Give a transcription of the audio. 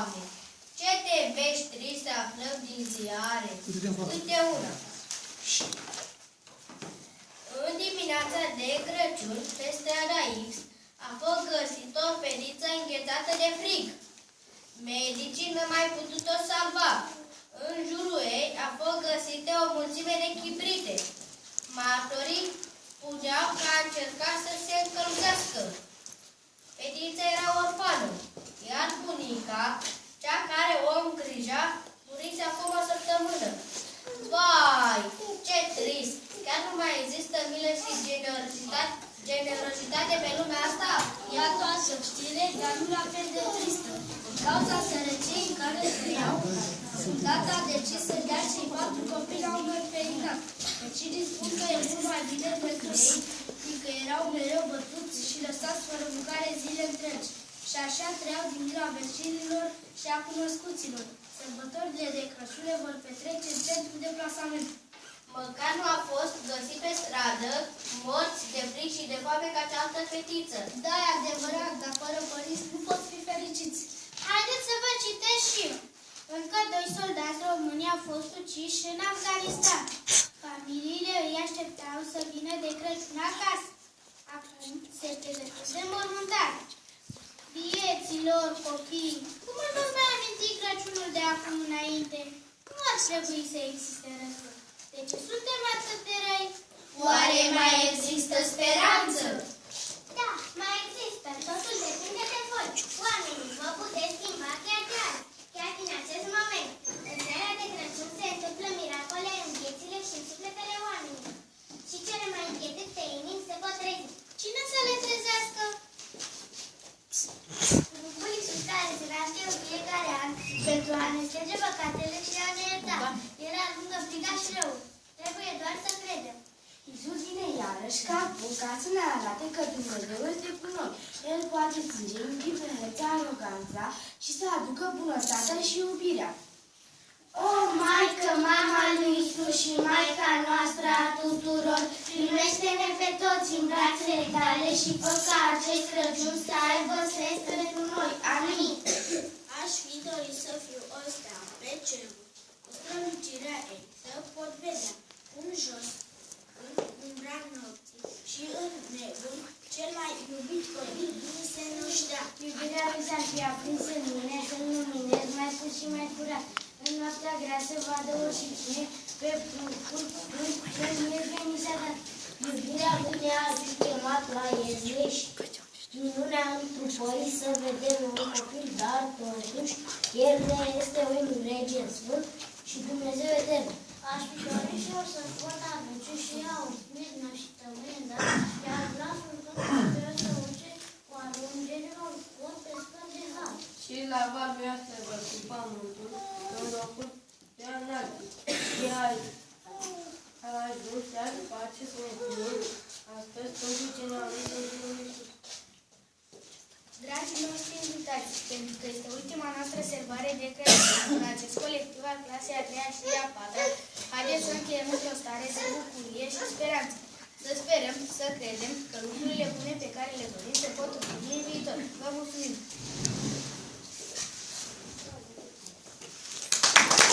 Doamne! Ce te vești să aflăm din ziare? Uite una. În dimineața de Crăciun, pe strada X, a fost găsit o fetiță înghețată de frig. Medicii nu mai putut-o salva. În jurul ei a fost găsite o mulțime de chibrite. Martorii spuneau că a încercat să se încălzească. Fetița era orfană, iar bunica, cea care o îngrija, murise acum o săptămână. Vai, ce trist! Chiar nu mai există milă și generozitate pe lumea asta? Iată o știre, dar nu la fel de tristă. În cauza sărăciei în care trăiau, tata a decis să dea cei 4 copii la un orfelinat. Vecinii spun că e mult mai bine pentru ei, fiindcă erau mereu bătuți și lăsați fără mâncare zile întregi. Și așa trăiau din mila vecinilor și a cunoscuților. Sărbătorile de Crăciun le vor petrece în centru de plasament. Măcar nu a fost găsit pe stradă, morți de frig și de foame ca cealaltă fetiță. Da, e adevărat, dar fără părinți nu pot fi fericiți. Haideți să vă citesc și eu. Încă 2 soldați români au fost uciși în Afganistan. Familiile îi așteptau să vină de Crăciun acasă. Acum se pregătesc de mormântare. Vieților, copii, cum îl veți mai aminti Crăciunul de acum înainte? Nu ar trebui să existe război. De ce suntem atât de răi? Oare mai există speranță? Da, mai există. Totul depinde de voi. Oamenii vă puteți schimba chiar de azi, chiar din acest moment. În seara de Crăciun se întâmplă miracole în viețile și în sufletele oamenilor. Și cele mai inquietante inimi se pot trezi. Cine să le trezească? Bunicul care se naște în fiecare an pentru a ne strânge păcatele și a ne ierta. Era lungă, friga și rău. Trebuie doar să credem. Iisus vine iarăși ca apus ca să ne arate că Dumnezeu este cu noi. El poate ținge indiferența, aroganța și să aducă bunătatea și iubirea. O, Maică, mama lui Iisus și Maica noastră a tuturor, primește-ne pe toți în brațele tale și fă ca acest Crăciun să aibă sens pentru noi. Amin. Aș fi dorit să fiu o stea pe ceruri, cu strălucirea ei, să pot vedea în jos, în umbra nopții și în nebun, cel mai iubit copil din se năștea. Iubirea lui s-ar fi aprins în mine, să-l luminez mai pus și mai curat. În noaptea grea să vadă oricine, pe pruncul, pe mine veni s-a dat. Iubirea lui ne-a chemat la Iezuși, minunea întrupării să vedem un copil, dar totuși, El ne este un rege sfânt și Dumnezeu etern. Aș fi dorit și eu să pot aduce și ea o smirnă și tămândă, iar glasul Dumnezeu să uce cu alungerilor pot pe scări de har. Și la valul să vă țipa mântul, în locul de înalt. Și ai ajuns să faceți un cuvânt, astăzi pentru ce ne-au venit în jurul Iisus. Dragii noștri invitați, pentru că este ultima noastră sărbare de Crăciun, în acest colectiv al clasei a 3-a și a 4-a, haideți să încheiem într-o stare de bucurie și speranță. Să sperăm, să credem că lucrurile bune pe care le dorim se pot întâmpla în viitor. Vă mulțumim!